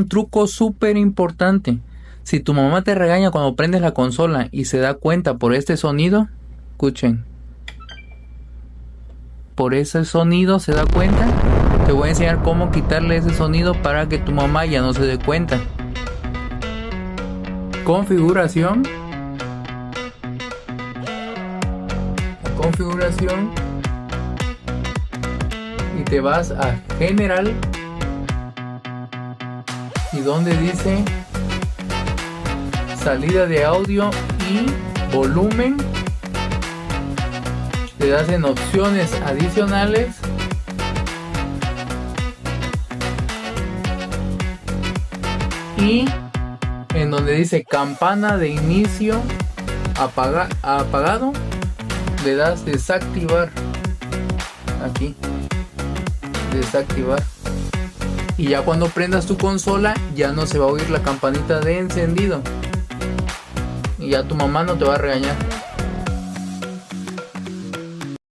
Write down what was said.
Un truco súper importante. Si tu mamá te regaña cuando prendes la consola y se da cuenta por este sonido, escuchen, por ese sonido se da cuenta, te voy a enseñar cómo quitarle ese sonido para que tu mamá ya no se dé cuenta. Configuración. Configuración. Y te vas a general. Y donde dice salida de audio y volumen, te das en opciones adicionales y en donde dice campana de inicio apagado, le das desactivar. Aquí desactivar, y ya cuando prendas tu consola ya no se va a oír la campanita de encendido y ya tu mamá no te va a regañar.